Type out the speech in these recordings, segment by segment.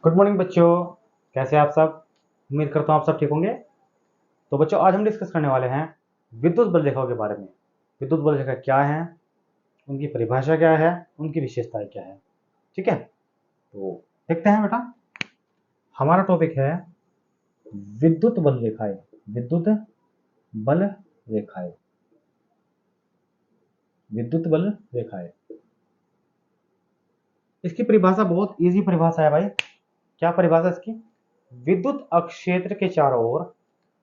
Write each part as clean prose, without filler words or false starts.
Good morning बच्चों, कैसे हैं आप सब। उम्मीद करता हूँ आप सब ठीक होंगे। तो बच्चों, आज हम डिस्कस करने वाले हैं विद्युत बल रेखाओं के बारे में। विद्युत बल रेखा क्या है, उनकी परिभाषा क्या है, उनकी विशेषताएं क्या है। ठीक है, तो देखते हैं बेटा। हमारा टॉपिक है विद्युत बल रेखाएं। विद्युत बल रेखाएं, विद्युत बल रेखाएं। इसकी परिभाषा बहुत इजी परिभाषा है भाई। क्या परिभाषा इसकी? विद्युत अक्षेत्र के चारों ओर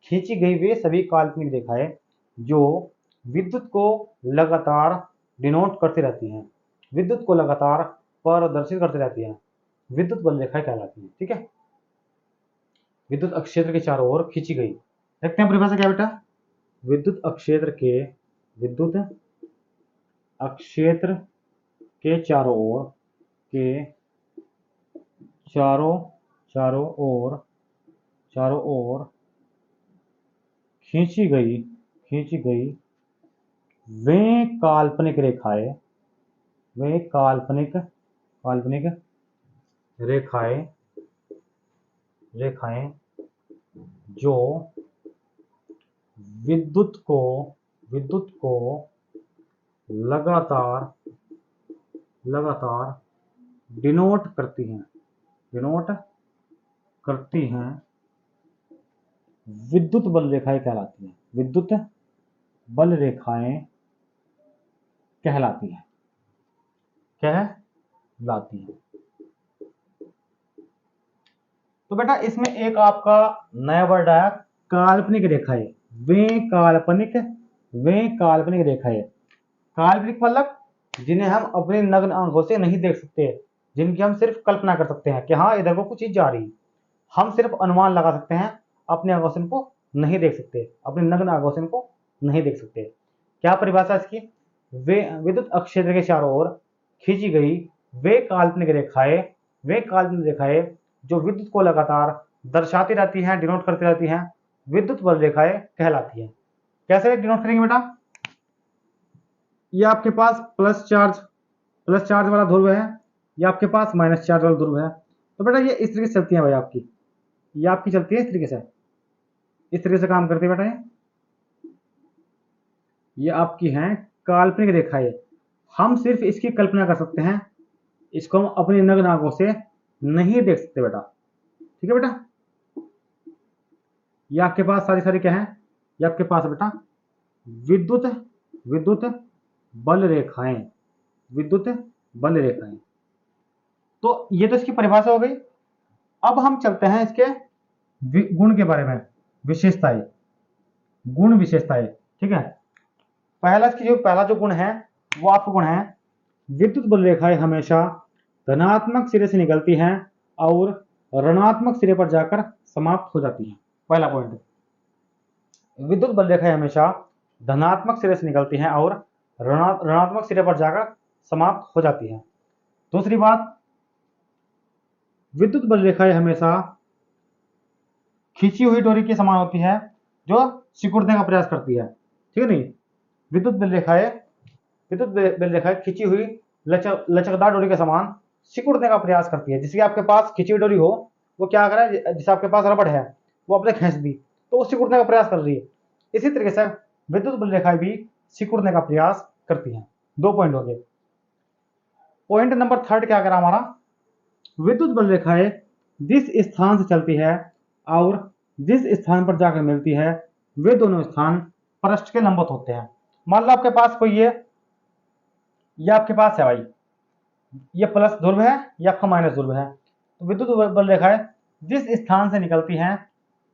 खींची गई वे सभी काल्पनिक रेखाएं जो विद्युत को लगातार डिनोट करती रहती हैं, विद्युत को लगातार प्रदर्शित करती रहती हैं, विद्युत बल रेखाएं कहलाती हैं। ठीक है, विद्युत अक्षेत्र के चारों ओर खींची गई। देखते हैं परिभाषा क्या बेटा। विद्युत अक्षेत्र के चारों ओर के चारों ओर खींची गई वे काल्पनिक रेखाएं जो विद्युत को लगातार डिनोट करती हैं, विद्युत बल रेखाएं कहलाती हैं। विद्युत बल रेखाएं कहलाती हैं। तो बेटा, इसमें एक आपका नया वर्ड आया, काल्पनिक रेखाएं। वे काल्पनिक रेखाएं। काल्पनिक मतलब जिन्हें हम अपने नग्न आंखों से नहीं देख सकते, जिनकी हम सिर्फ कल्पना कर सकते हैं कि हाँ इधर को कुछ चीज जा रही। हम सिर्फ अनुमान लगा सकते हैं, अपने आंखों से इनको नहीं देख सकते, अपने नग्न आंखों से इनको नहीं देख सकते। क्या परिभाषा इसकी? वे विद्युत अक्षेत्र के चारों ओर खींची गई वे काल्पनिक रेखाएं जो विद्युत को लगातार दर्शाती रहती हैं, डिनोट करती रहती हैं, विद्युत बल रेखाएं कहलाती हैं। कैसे डिनोट करेंगे बेटा? ये आपके पास प्लस चार्ज वाला ध्रुव है, ये आपके पास माइनस चार्ज वाला ध्रुव है। तो बेटा ये इस तरीके से चलती है भाई, ये आपकी चलती है इस तरीके से काम करती है बेटा। ये आपकी हैं काल्पनिक रेखाएं। हम सिर्फ इसकी कल्पना कर सकते हैं, इसको हम अपनी नग्न आंखों से नहीं देख सकते बेटा। ठीक है बेटा, ये आपके पास सारी क्या है, ये आपके पास बेटा विद्युत बल रेखाएं। तो ये तो इसकी परिभाषा हो गई। अब हम चलते हैं इसके गुण के बारे में, विशेषताएं। ठीक है, पहला जो गुण है वो आपका गुण है, विद्युत बल रेखाएं हमेशा धनात्मक सिरे से निकलती हैं और ऋणात्मक सिरे पर जाकर समाप्त हो जाती हैं। पहला पॉइंट, विद्युत बल रेखाएं हमेशा धनात्मक सिरे से निकलती हैं और ऋणात्मक सिरे पर जाकर समाप्त हो जाती हैं। दूसरी बात, विद्युत बल रेखाएं हमेशा खींची हुई डोरी के समान होती है जो सिकुड़ने का प्रयास करती है। ठीक है नहीं, विद्युत बल रेखाएं खींची हुई लचकदार डोरी के समान सिकुड़ने का प्रयास करती है। जिसकी आपके पास खींची हुई डोरी हो, वो क्या कर रहा है, जैसे आपके पास रबड़ है, वो आपने खींच दी तो वो सिकुड़ने का प्रयास कर रही है। इसी तरीके से विद्युत बल रेखाएं भी सिकुड़ने का प्रयास करती हैं। 2 पॉइंट हो गए। पॉइंट नंबर 3 क्या करा हमारा, विद्युत बल रेखाएं जिस स्थान से चलती है और जिस स्थान पर जाकर मिलती है, वे दोनों स्थान पृष्ठ के लंबवत होते हैं। मान लो आपके पास कोई ये आपके पास है भाई, ये प्लस ध्रुव है, ये आपका माइनस ध्रुव है। तो विद्युत बल रेखाएं जिस स्थान से निकलती हैं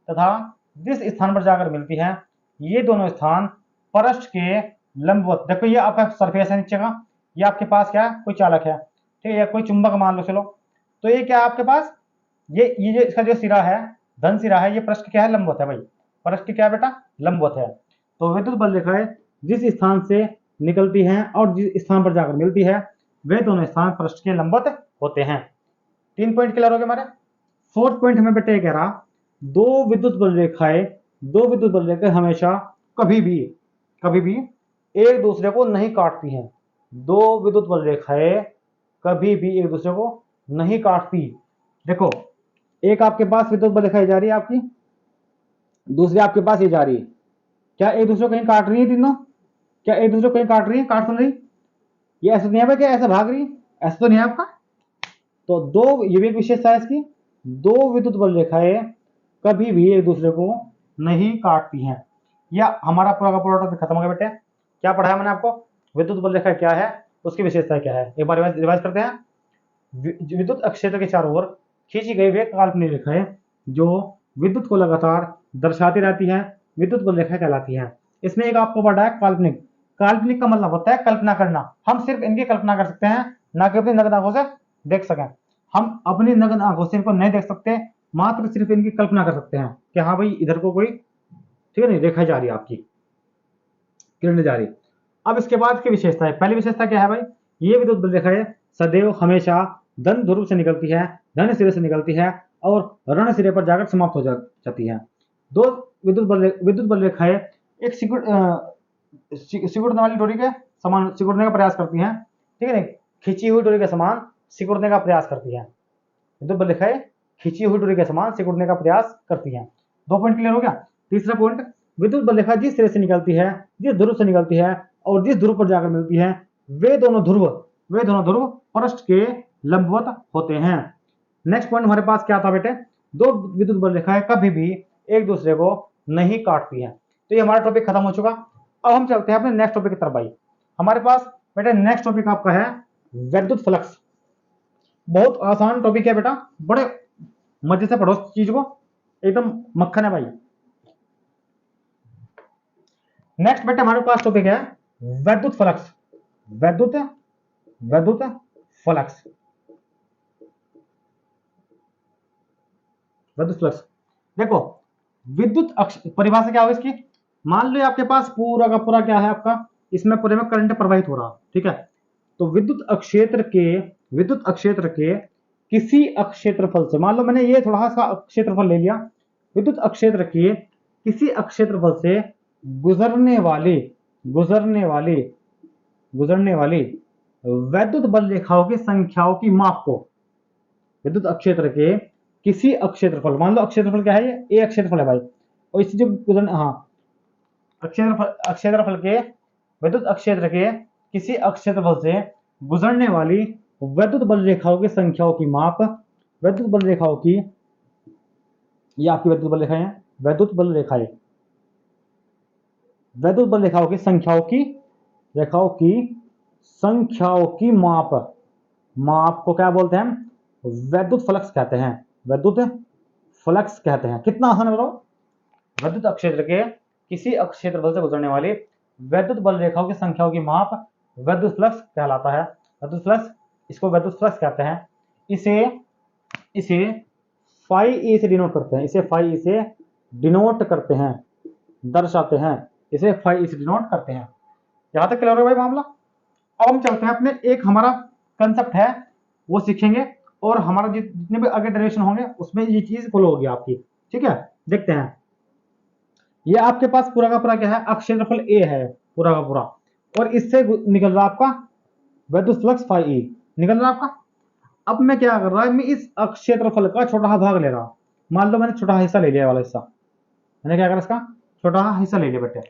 तथा जिस स्थान पर जाकर मिलती हैं, ये दोनों स्थान पृष्ठ के लंबवत। देखो ये आपका सरफेस है नीचे का, ये आपके पास क्या है, कोई चालक है। ठीक है, कोई चुंबक मान लो, चलो। तो ये क्या है आपके पास, ये जो इसका जो सिरा है, धन सिरा है, ये पृष्ठ क्या है, लंबवत है भाई। पृष्ठ क्या है बेटा, लंबवत है। तो विद्युत बल रेखाएं जिस स्थान से निकलती हैं और जिस स्थान पर जाकर मिलती है, वे दोनों स्थान पृष्ठ के लंबवत होते हैं। 3 पॉइंट क्लियर हो गए हमारे। 4th पॉइंट हमें बेटा ये कह रहा, दो विद्युत बल रेखाएं हमेशा कभी भी एक दूसरे को नहीं काटती हैं। दो विद्युत बल रेखाएं कभी भी एक दूसरे को नहीं काटती। देखो एक आपके पास विद्युत बल रेखा जा रही है आपकी, दूसरी आपके पास ये जा रही है। क्या एक दूसरे को कहीं काट रही है तीनों? क्या एक दूसरे को कहीं काट रही है, काट सुन रही? ये ऐसा नहीं है क्या ऐसा भाग रही है? ऐसा तो नहीं है आपका। तो दो, ये भी एक विशेषता है इसकी, दो विद्युत बल रेखाएं कभी भी एक दूसरे को नहीं काटती हैं। या हमारा पूरा का पूरा टॉपिक खत्म हो गया बेटे। क्या पढ़ाया मैंने आपको? विद्युत बल रेखा क्या है, उसकी विशेषता क्या है, एक बार रिवाइज करते हैं। विद्युत क्षेत्र के चारों ओर खींची गई वे काल्पनिक रेखाएं जो विद्युत को लगातार दर्शाती रहती हैं, विद्युत बल रेखा कहलाती हैं। इसमें एक आपको वर्ड है काल्पनिक। काल्पनिक का मतलब होता है कल्पना करना। हम सिर्फ इनकी कल्पना कर सकते हैं, ना कि अपनी नग्न आंखों से देख सकें। हम अपनी नग्न आंखों से इनको नहीं देख सकते, मात्र सिर्फ इनकी कल्पना कर सकते हैं कि हाँ भाई इधर को कोई, ठीक है नहीं, रेखा जा रही है आपकी, किरण जा रही। अब इसके बाद की विशेषता है, पहली विशेषता क्या है भाई? ये विद्युत बल रेखाएं सदैव हमेशा धन ध्रुव से निकलती है, धन सिरे से निकलती है और ऋण सिरे पर जाकर समाप्त हो जाती है। दो विद्युत बल रेखाएं एक सिकुड़ने वाली डोरी के समान सिकुड़ने का प्रयास करती हैं, ठीक है नहीं, खींची हुई डोरी के समान सिकुड़ने का प्रयास करती हैं। विद्युत बल रेखाएं खींची हुई डोरी के समान सिकुड़ने का प्रयास करती हैं। 2 पॉइंट क्लियर हो गया। तीसरा पॉइंट, विद्युत बल रेखा जिस सिरे से निकलती है, जिस ध्रुव से निकलती है और जिस ध्रुव पर जाकर मिलती है, वे दोनों ध्रुव पृष्ठ के लंबवत होते हैं। नेक्स्ट पॉइंट हमारे पास क्या था बेटे? दो विद्युत बल रेखाएं कभी भी एक दूसरे को नहीं काटती हैं। तो ये हमारा टॉपिक खत्म हो चुका। अब हम चलते हैं अपने नेक्स्ट टॉपिक की तरफ भाई। हमारे पास बेटे नेक्स्ट टॉपिक आपका है विद्युत फ्लक्स। बहुत आसान टॉपिक है बेटा, बड़े मजे से पढ़ो इस चीज को, एकदम मक्खन है भाई। नेक्स्ट बेटे हमारे पास टॉपिक है विद्युत फ्लक्स। विद्युत फ्लक्स, विद्युत फ्लक्स। देखो विद्युत परिभाषा क्या होगी इसकी? मान लो आपके पास पूरा का पूरा क्या है आपका, इसमें पूरे में करंट प्रवाहित हो रहा, ठीक है। तो विद्युत अक्षेत्र के किसी अक्षेत्रफल से, मान लो मैंने ये थोड़ा सा क्षेत्रफल ले लिया, विद्युत अक्षेत्र के किसी अक्षेत्रफल से गुजरने वाली वैद्युत बल रेखाओं की संख्याओं की माप को, विद्युत अक्षेत्र के किसी अक्षेत्रफल, मान लो अक्षेत्रफल क्या है, ये अक्षेत्रफल है भाई, और इससे जो गुजरने, हाँ, अक्षेत्रफल के, विद्युत अक्षेत्र के किसी अक्षेत्रफल से गुजरने वाली वैद्युत बल रेखाओं की संख्याओं की माप, वैद्युत बल रेखाओं की, ये आपकी वैद्युत बल रेखाएं हैं, वैद्युत बल रेखाओं की संख्याओं की माप को क्या बोलते हैं? वैद्युत फ्लक्स कहते हैं। वैद्युत फ्लक्स कहते हैं। कितना आसान है बताओ? विद्युत अक्षेत्र के किसी अक्षेत्रफल से गुजरने वाली वैद्युत बल रेखाओं की संख्याओं की माप वैद्युत फ्लक्स कहलाता है। वैद्युत फ्लक्स, इसको वैद्युत फ्लक्स कहते हैं। इसे फाई ई से डिनोट करते हैं, इसे फाई ई से डिनोट करते हैं, दर्शाते हैं, इसे फाई ई से डिनोट करते हैं। यहां तक क्लियर हो भाई मामला। अब हम चलते हैं अपने, एक हमारा कंसेप्ट है वो सीखेंगे, और हमारा जितने भी आगे डेरिवेशन होंगे उसमें ये चीज फॉलो होगी आपकी, ठीक है। देखते हैं, ये आपके पास पूरा का पूरा क्या है, अक्षेत्रफल ए है पूरा का पूरा, और इससे निकल रहा आपका वैद्युत फ्लक्स फाई ई निकल रहा आपका। अब मैं क्या कर रहा है, मैं इस अक्षेत्रफल का छोटा भाग ले रहा, मान लो मैंने छोटा हिस्सा ले लिया वाला हिस्सा, मैंने क्या करा, इसका छोटा हिस्सा ले लिया बेटे,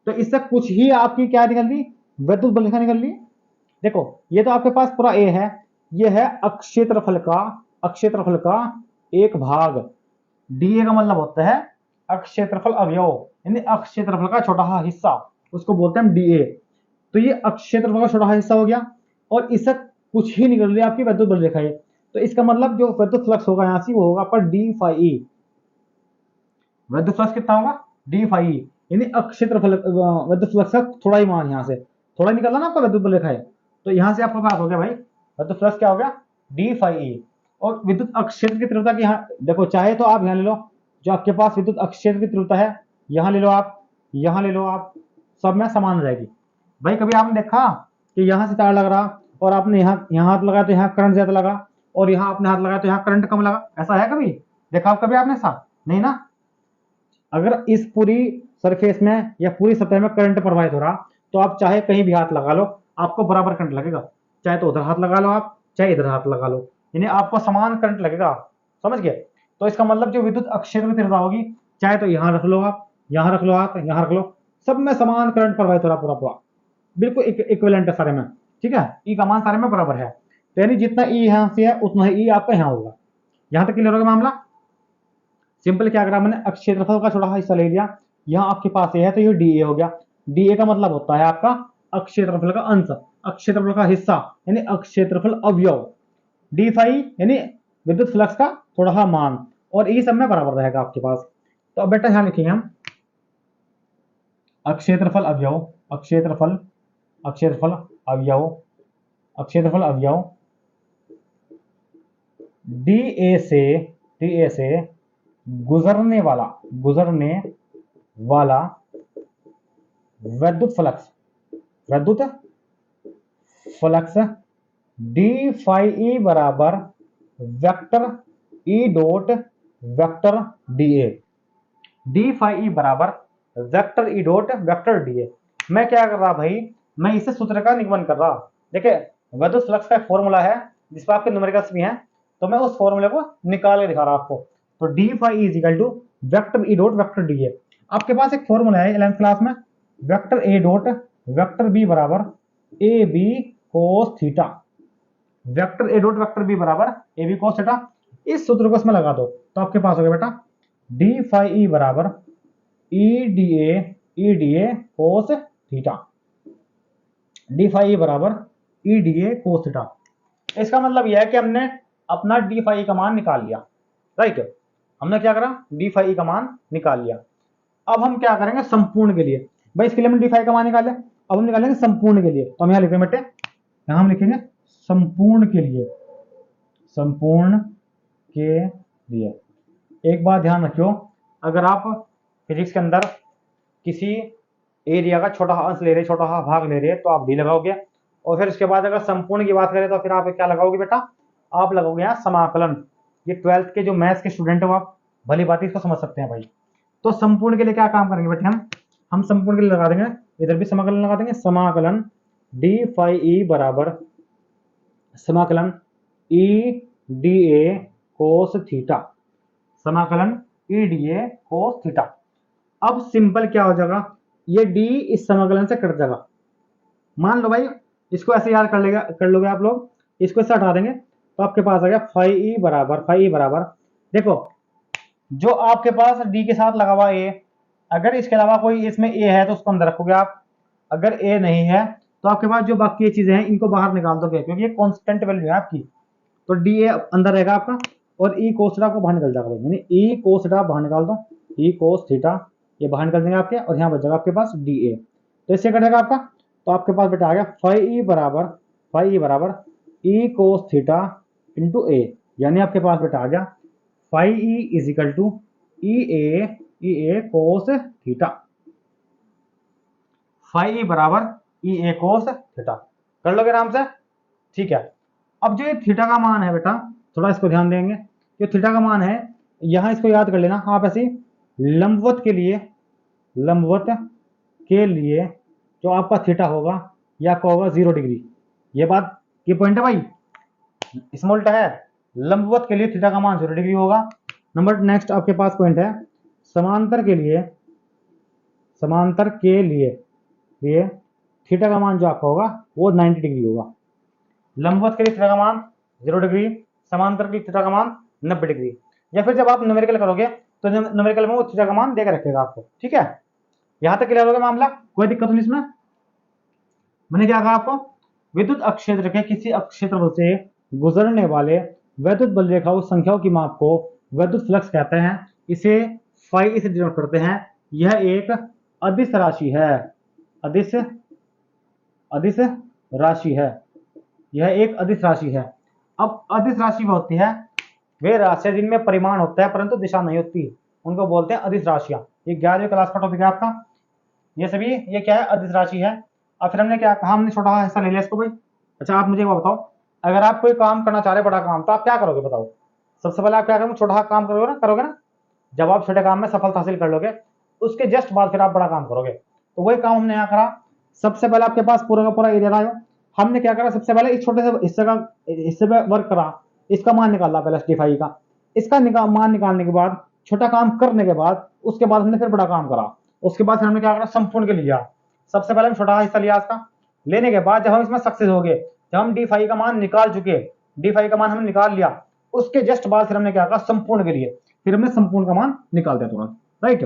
तो इससे कुछ ही आपकी क्या निकल ली, वैद्युत बल रेखा निकल ली। देखो ये तो आपके पास पूरा ए है, ये है अक्षेत्रफल का एक भाग। डी का मतलब होता है अक्षेत्रफल अवयव, यानी अक्षेत्रफल का छोटा हिस्सा, उसको बोलते हैं डीए। तो ये अक्षेत्रफल का छोटा हिस्सा हो गया, और इससे कुछ ही निकल रही है आपकी वैद्युत बल रेखा है। तो इसका मतलब जो वैद्युत फ्लक्स होगा यहां से वो होगा पर डी फाई ई। वैद्युत फ्लक्स कितना होगा, डी फाई ई, यानी अक्षेत्रफल वैद्युत फ्लक्स का थोड़ा ही मान, यहां से थोड़ा निकल रहा ना आपका वैद्युत बल रेखा है, तो यहां से आपका बात हो गया भाई वैद्युत फ्लक्स क्या हो गया, डी फाई ई। और विद्युत अक्षेत्र की तीव्रता की, यहाँ देखो चाहे तो आप यहाँ ले लो, जो आपके पास विद्युत अक्षेत्र की तीव्रता है यहाँ ले लो आप, यहाँ ले लो आप, सब में समान रहेगी। भाई कभी आपने देखा कि यहाँ से तार लग रहा और आपने यहाँ हाथ लगाया तो यहाँ करंट ज्यादा लगा, और यहाँ आपने हाथ लगाया तो यहाँ करंट कम लगा? ऐसा है कभी देखा कभी आपने? ऐसा नहीं ना। अगर इस पूरी सरफेस में या पूरी सतह में करंट प्रवाहित हो रहा, तो आप चाहे कहीं भी हाथ लगा लो आपको बराबर करंट लगेगा, चाहे तो उधर हाथ लगा लो आप, चाहे इधर हाथ लगा लो, यानी आपको समान करंट लगेगा, समझ गए। तो इसका मतलब जो विद्युत अक्षेत्र में तीव्रता होगी, चाहे तो यहाँ रख लो आप, यहाँ रख लो आप, यहाँ रख लो, सब में समान करंट प्रवाहित हो रहा पूरा पूरा, बिल्कुल इक्विवेलेंट है सारे में, ठीक है। ई का मान सारे में बराबर है, तो यानी जितना ई यहाँ से है उतना ही ई आपका यहाँ होगा। यहाँ तक क्लियर होगा मामला। सिंपल क्या करा मैंने, क्षेत्रफल का छोटा हिस्सा ले लिया, यहाँ आपके पास ये है तो ये डी ए हो गया। डी ए का मतलब होता है आपका अक्षेत्रफल का अंश, अक्षेत्रफल का हिस्सा यानी अक्षेत्रफल अवयव, डी फाई यानी विद्युत फ्लक्स का थोड़ा सा मान, और ई सब में बराबर रहेगा आपके पास। तो अब बेटा यहाँ लिखेंगे हम अक्षेत्रफल अवयव, अक्षेत्रफल अक्षेत्रफल अवयव, अक्षेत्रफल अवयव डी ए से गुजरने वाला विद्युत फ्लक्स, विद्युत फ्लक्स डी फाई ई बराबर vector E dot vector D A, D phi E बराबर vector E dot vector D A. मैं क्या कर रहा भाई, मैं इसे सूत्र का निगमन कर रहा। देखिए विद्युत फ्लक्स का फॉर्मूला है जिस पर आपके न्यूमेरिकल्स भी हैं, तो मैं उस फॉर्मूले को निकाल के दिखा रहा आपको। तो D phi is equal to vector E dot vector D A. आपके पास एक फॉर्मूला है 11th क्लास में, vector A dot vector B बराबर A B cos theta, vector A dot vector B बराबर ए बी कोस थीटा। इस सूत्र को इसमें लगा दो तो आपके पास हो गया बेटा डी फाई ई बराबर E D A cos theta, D phi E बराबर E D A cos theta. इसका मतलब यह है कि हमने अपना डी फाई का मान निकाल लिया, राइट। हमने क्या करा, डी फाई का मान निकाल लिया। अब हम क्या करेंगे संपूर्ण के लिए, भाई इसके लिए हमने डी फाई का मान निकाले, अब हम निकालेंगे संपूर्ण के लिए। तो हम यहाँ लिखेंगे बेटे, यहाँ हम लिखेंगे संपूर्ण के लिए, संपूर्ण के लिए। एक बात ध्यान रखियो, अगर आप फिजिक्स के अंदर किसी एरिया का छोटा अंश ले रहे, छोटा भाग ले रहे, तो आप डी लगाओगे, और फिर उसके बाद अगर संपूर्ण की बात करें तो फिर आप क्या लगाओगे बेटा, आप लगाओगे यहाँ समाकलन। ये 12th के जो मैथ्स के स्टूडेंट हो आप भली बात इसको समझ सकते हैं भाई। तो संपूर्ण के लिए क्या काम करेंगे बेटे, हम संपूर्ण के लिए लगा देंगे, इधर भी समाकलन लगा देंगे, समाकलन डी फाई ई बराबर समाकलन ई डी ए कोस थीटा, समाकलन ई डी ए कोस थीटा। अब सिंपल क्या हो जाएगा, ये डी इस समाकलन से कट जाएगा। मान लो भाई इसको ऐसे याद कर लोगे आप लोग, इसको ऐसे हटा देंगे तो आपके पास आ गया फाई ई बराबर देखो जो आपके पास डी के साथ लगा हुआ ए, अगर इसके अलावा कोई इसमें ए है तो उसको अंदर रखोगे आप, अगर ए नहीं है तो आपके पास जो बाकी चीजें हैं इनको बाहर निकाल दोगे, क्योंकि ये कांस्टेंट वैल्यू है आपकी। तो डी ए अंदर रहेगा आपका, और ई कोस थीटा को बाहर निकल जाएगा, यानी ई कोस थीटा बाहर निकाल दो, ई कोस थीटा ये बाहर निकल देंगे आपके, और यहाँ बच जाएगा आपके पास डी ए। तो इससे कटेगा आपका, तो आपके पास बेटा आ गया फाई ई बराबर ई कोस थीटा इंटू ए, यानी आपके पास बेटा आ गया phi E is equal to E A cos theta, phi E बराबर ई ए कोस थीटा। कर लोगे आराम से, ठीक है। अब जो ये थीटा का मान है बेटा, थोड़ा इसको ध्यान देंगे, जो थीटा का मान है यहाँ इसको याद कर लेना आप ऐसे, लंबवत के लिए जो आपका थीटा होगा या आपका होगा 0 डिग्री। ये बात, ये पॉइंट है भाई, स्मॉल टा है, लंबवत के लिए थीटा का मान 0 डिग्री होगा। नंबर नेक्स्ट आपके पास पॉइंट है, समांतर के लिए थीटा का मान जो आपका होगा वो 90 डिग्री होगा। लंबवत के लिए थीटा का मान 0 डिग्री, समांतर के लिए थीटा का मान 90 डिग्री। या फिर जब आप न्यूमेरिकल करोगे तो न्यूमेरिकल में वो थीटा का मान देकर रखेगा आपको, ठीक है। यहां तक क्लियर हो गया मामला, कोई दिक्कत नहीं इसमें। मैंने क्या कहा आपको, विद्युत अक्षेत्र के किसी अक्षेत्रफल से गुजरने वाले वैद्युत बल रेखाओं संख्याओं की माप को वैद्युत फ्लक्स कहते हैं। इसे फाई से डिनोट करते हैं। यह एक अदिश राशि है, अदिश राशि है, यह एक अदिश राशि है। अब अदिश राशि वो होती है, वे राशियां जिनमें परिमाण होता है परंतु दिशा नहीं होती, उनको बोलते हैं अदिश राशियां। ये 11वीं क्लास का टॉपिक है आपका, ये सभी ये क्या है, अदिश राशि है। और फिर हमने क्या कहा, हमने छोटा हिस्सा ले लिया इसको भाई। अच्छा आप मुझे बताओ, अगर आप कोई काम करना चाह रहे बड़ा काम, तो आप क्या करोगे बताओ। सबसे पहले आप क्या करोगे, छोटा काम करोगे ना। जब आप छोटे काम में सफलता हासिल कर लोगे उसके जस्ट बाद फिर आप बड़ा काम करोगे। तो वही काम हमने यहाँ करा। सबसे पहले आपके पास पूरा का पूरा एरिया लाओ। हमने क्या करा, सबसे पहले इस छोटे से हिस्से पे वर्क करा, इसका मान निकाला पहले डी फाई का। इसका मान निकालने के बाद, छोटा काम करने के बाद, उसके बाद हमने फिर बड़ा काम करा। उसके बाद फिर हमने क्या करा, संपूर्ण के लिया। सबसे पहले हम छोटा हिस्सा लिया इसका, लेने के बाद जब हम इसमें सक्सेस हो गए, जब हम d5 का मान निकाल चुके, d5 का मान हमने निकाल लिया, उसके जस्ट बाद फिर हमने क्या कहा, संपूर्ण के लिए फिर हमने संपूर्ण का मान निकाल दिया तुरंत, राइट।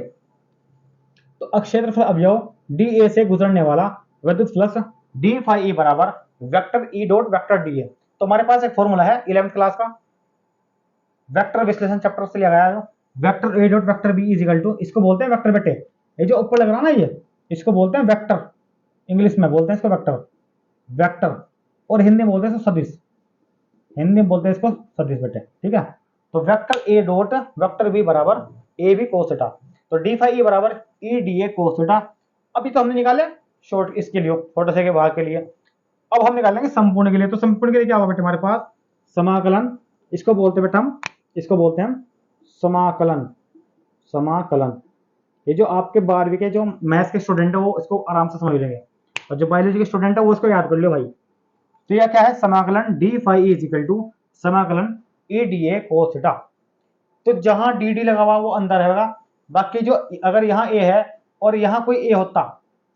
तो अक्षेत्रफल अवयव dA से गुजरने वाला विद्युत फ्लक्स d∅e बराबर vector E dot vector d है। तो हमारे पास एक फॉर्मूला है 11th क्लास का, वेक्टर विश्लेषण चैप्टर से लिया गया है, vector A dot vector B is equal to, इसको बोलते हैं वेक्टर बेटे, ये जो ऊपर लग रहा है ना ये, इसको बोलते हैं वेक्टर, इंग्लिश में बोलते हैं इसको वेक्टर, वेक्टर, और हिंदी में बोलते हैं इसको सदिश, हिंदी में बोलते हैं इसको सदिश बेटे, ठीक है। तो vector A dot vector B बराबर ए बी कोस थीटा, तो d∅e बराबर E dA कोस थीटा। अभी तो हमने निकाले शॉर्ट इसके लिए, छोटे से के भाग के लिए, अब हम निकालेंगे संपूर्ण के लिए। तो संपूर्ण के लिए क्या होगा बेटे हमारे पास, समाकलन, इसको बोलते हैं बेटा हम, इसको बोलते हैं हम समाकलन, समाकलन। ये जो आपके 12वीं के जो मैथ्स के स्टूडेंट है वो इसको आराम से समझ लेंगे, और जो बायोलॉजी के स्टूडेंट है वो इसको याद कर लो भाई। तो यह क्या है, समाकलन d∅e इजिकल टू समाकलन E dA cos थीटा। तो जहां dd लगा हुआ वो अंदर रहेगा, बाकी जो अगर यहाँ a है और यहाँ कोई a होता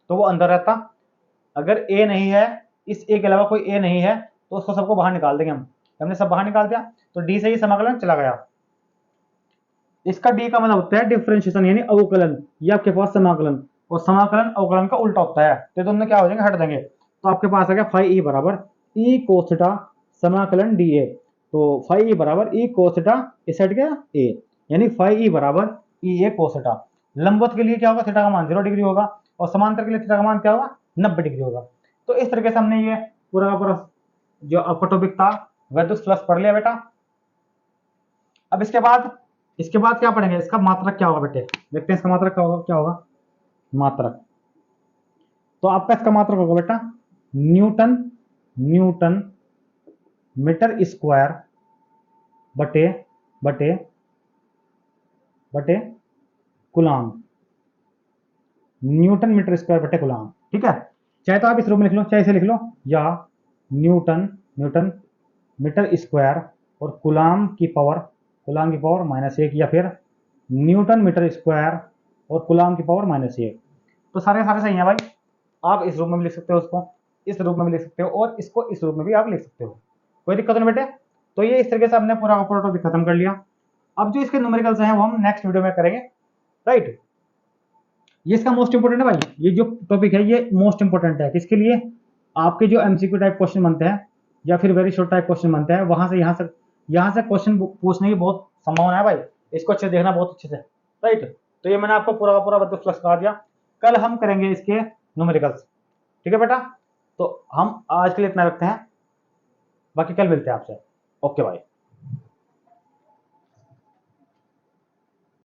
तो वो अंदर रहता, अगर a नहीं है, इस a के अलावा कोई a नहीं है, तो उसको सबको बाहर निकाल देंगे हम। हमने सब बाहर निकाल दिया, तो d से ही समाकलन चला गया। इसका d का मतलब होता है डिफरेंशिएशन यानी अवकलन, ये आपके पास समाकलन, और समाकलन अवकलन का उल्टा होता है, तो दोनों क्या हो जाएंगे, हट देंगे। तो आपके पास आ गया फाई ई बराबर ई कोस थीटा समाकलन dA, तो फाई ई बराबर ई कोस थीटा, इस हट गया a, यानी फाई ई बराबर ई ए कोस थीटा। लंबवत के लिए क्या होगा, थीटा का मान 0 डिग्री होगा, और समांतर के लिए थीटा का मान क्या होगा, 90 डिग्री होगा। तो इस तरीके से हमने ये पूरा का पूरा जो आपका टॉपिक था विद्युत फ्लक्स पढ़ लिया बेटा। अब इसके बाद क्या पढ़ेंगे, इसका मात्रक क्या होगा बेटे, देखते हैं इसका मात्रक क्या होगा, क्या होगा मात्रक। तो आपका इसका मात्रक होगा बेटा न्यूटन, न्यूटन मीटर स्क्वायर बटे बटे बटे कूलाम, न्यूटन मीटर स्क्वायर बटे कूलाम, ठीक है। चाहे तो आप इस रूप में लिख लो, चाहे इसे लिख लो, या न्यूटन न्यूटन मीटर स्क्वायर और कूलाम की पावर -1, या फिर न्यूटन मीटर स्क्वायर और कूलाम की पावर -1। तो सारे सही हैं भाई, आप इस रूप में भी लिख सकते हो, उसको इस रूप में भी लिख सकते हो, और इसको इस रूप में भी आप लिख सकते हो, कोई दिक्कत नहीं बेटे। तो ये इस तरीके से हमने पूरा टॉपिक खत्म कर लिया। अब जो इसके न्यूमेरिकल्स हैं वो हम नेक्स्ट वीडियो में करेंगे, राइट। ये इसका मोस्ट इंपोर्टेंट है भाई, ये जो टॉपिक है ये मोस्ट इंपोर्टेंट है, किसके लिए, आपके जो एमसीक्यू टाइप क्वेश्चन बनते हैं या फिर वेरी शॉर्ट टाइप क्वेश्चन बनते हैं, वहां से यहाँ से क्वेश्चन पूछने की बहुत संभावना है भाई, इसको अच्छे देखना बहुत अच्छे से, राइट। तो ये मैंने आपको पूरा का पूरा विद्युत फ्लक्स करा दिया, कल हम करेंगे इसके न्यूमेरिकल्स, ठीक है बेटा। तो हम आज के लिए इतना रखते हैं, बाकी कल मिलते हैं आपसे, ओके भाई।